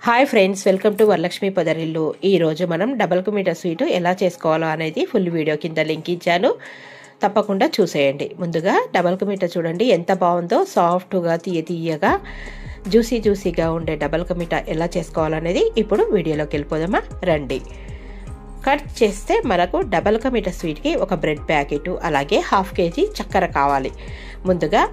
Hi friends, welcome to Varalakshmi Podarillu. ఈరోజు మనం double కు మీటర్ స్వీట్ ఎలా చేసుకోవాలో అనేది ఫుల్ వీడియో కింద లింక్ ఇచ్చాను, తప్పకుండా చూసేయండి. ముందుగా డబల్ కు మీటర్ చూడండి ఎంత బాగుందో, సాఫ్ట్గా తీయగా జ్యూసీగా ఉండే డబల్ కు మీటర్ ఎలా చేసుకోవాలనేది ఇప్పుడు వీడియోలోకి వెళ్ళిపోదామా రండి. కట్ చేస్తే మనకు డబల్ కు మీటర్ స్వీట్కి ఒక బ్రెడ్ ప్యాకెట్, అలాగే హాఫ్ కేజీ చక్కెర కావాలి. ముందుగా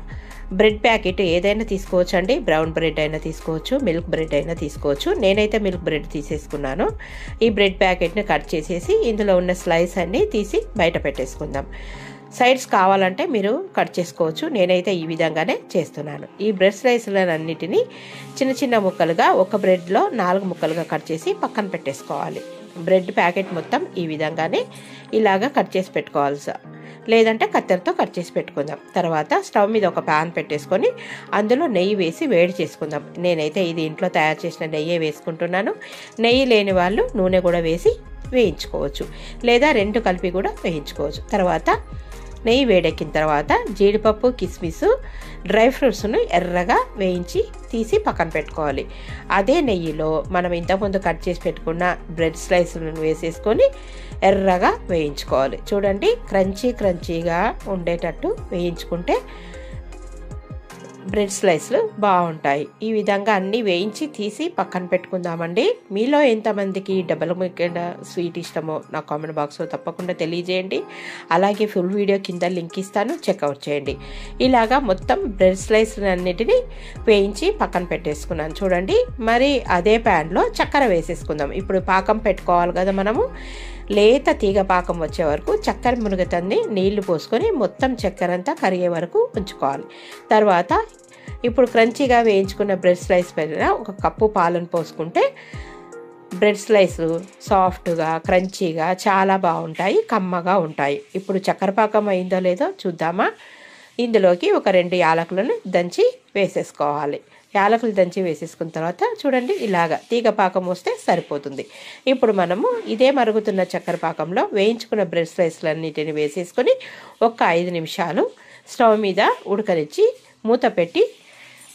బ్రెడ్ ప్యాకెట్ ఏదైనా తీసుకోవచ్చు అండి, బ్రౌన్ బ్రెడ్ అయినా తీసుకోవచ్చు, మిల్క్ బ్రెడ్ అయినా తీసుకోవచ్చు. నేనైతే మిల్క్ బ్రెడ్ తీసేసుకున్నాను. ఈ బ్రెడ్ ప్యాకెట్ని కట్ చేసేసి ఇందులో ఉన్న స్లైస్ అన్ని తీసి బయట పెట్టేసుకుందాం. సైడ్స్ కావాలంటే మీరు కట్ చేసుకోవచ్చు, నేనైతే ఈ విధంగానే చేస్తున్నాను. ఈ బ్రెడ్ స్లైస్లన్నిటినీ చిన్న ముక్కలుగా ఒక బ్రెడ్లో 4 ముక్కలుగా కట్ చేసి పక్కన పెట్టేసుకోవాలి. బ్రెడ్ ప్యాకెట్ మొత్తం ఈ విధంగానే ఇలాగా కట్ చేసి పెట్టుకోవాలి, లేదంటే కత్తెరతో కట్ చేసి పెట్టుకుందాం. తర్వాత స్టవ్ మీద ఒక ప్యాన్ పెట్టేసుకొని అందులో నెయ్యి వేసి వేడి చేసుకుందాం. నేనైతే ఇది ఇంట్లో తయారు చేసిన నెయ్యి వేసుకుంటున్నాను. నెయ్యి లేని వాళ్ళు నూనె కూడా వేసి వేయించుకోవచ్చు, లేదా 2 కలిపి కూడా వేయించుకోవచ్చు. తర్వాత నెయ్యి వేడెక్కిన తర్వాత జీడిపప్పు, కిస్మిస్, డ్రై ఫ్రూట్స్ను ఎర్రగా వేయించి తీసి పక్కన పెట్టుకోవాలి. అదే నెయ్యిలో మనం ఇంతకుముందు కట్ చేసి పెట్టుకున్న బ్రెడ్ స్లైస్లను వేసేసుకొని ఎర్రగా వేయించుకోవాలి. చూడండి, క్రంచీగా ఉండేటట్టు వేయించుకుంటే బ్రెడ్ స్లైస్లు బాగుంటాయి. ఈ విధంగా అన్నీ వేయించి తీసి పక్కన పెట్టుకుందామండి. మీలో ఎంతమందికి డబల్ మీటర్ స్వీట్ ఇష్టమో నా కామెంట్ బాక్స్లో తప్పకుండా తెలియజేయండి. అలాగే ఫుల్ వీడియో కింద లింక్ ఇస్తాను, చెక్అవుట్ చేయండి. ఇలాగా మొత్తం బ్రెడ్ స్లైస్లు అన్నిటినీ వేయించి పక్కన పెట్టేసుకున్నాను. చూడండి, మరి అదే ప్యాన్లో చక్కెర వేసేసుకుందాం. ఇప్పుడు పాకం పెట్టుకోవాలి కదా మనము. లేత తీగ పాకం వచ్చే వరకు చక్కెర మునుగుతుంది నీళ్లు పోసుకొని మొత్తం చక్కెర అంతా కరిగే వరకు ఉంచుకోవాలి. తర్వాత ఇప్పుడు క్రంచీగా వేయించుకున్న బ్రెడ్ స్లైస్ పైన 1 కప్పు పాలను పోసుకుంటే బ్రెడ్ స్లైస్ సాఫ్ట్గా క్రంచీగా చాలా బాగుంటాయి, కమ్మగా ఉంటాయి. ఇప్పుడు చక్కెర పాకం అయిందో లేదో చూద్దామా. ఇందులోకి ఒక 2 యాలకులను దంచి వేసేసుకోవాలి. యాలకులు దంచి వేసేసుకున్న తర్వాత చూడండి, ఇలాగా తీగ పాకం వస్తే సరిపోతుంది. ఇప్పుడు మనము ఇదే మరుగుతున్న చక్కెర పాకంలో వేయించుకున్న బ్రెడ్ స్లైస్లన్నిటిని వేసేసుకొని ఒక 5 నిమిషాలు స్టవ్ మీద ఉడకనిచ్చి మూత పెట్టి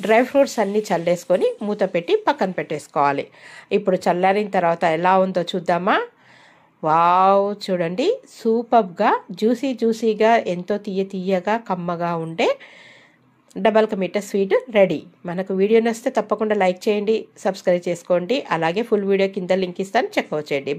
డ్రై ఫ్రూట్స్ అన్నీ చల్లేసుకొని మూత పెట్టి పక్కన పెట్టేసుకోవాలి. ఇప్పుడు చల్లారిన తర్వాత ఎలా ఉందో చూద్దామా. వావ్, చూడండి, సూపర్గా జ్యూసీగా ఎంతో తీయగా కమ్మగా ఉండే డబల్ కు మీటర్ స్వీట్ రెడీ. మనకు వీడియో నచ్చితే తప్పకుండా లైక్ చేయండి, సబ్స్క్రైబ్ చేసుకోండి. అలాగే ఫుల్ వీడియో కింద లింక్ ఇస్తాను, చెక్అవుట్ చేయండి.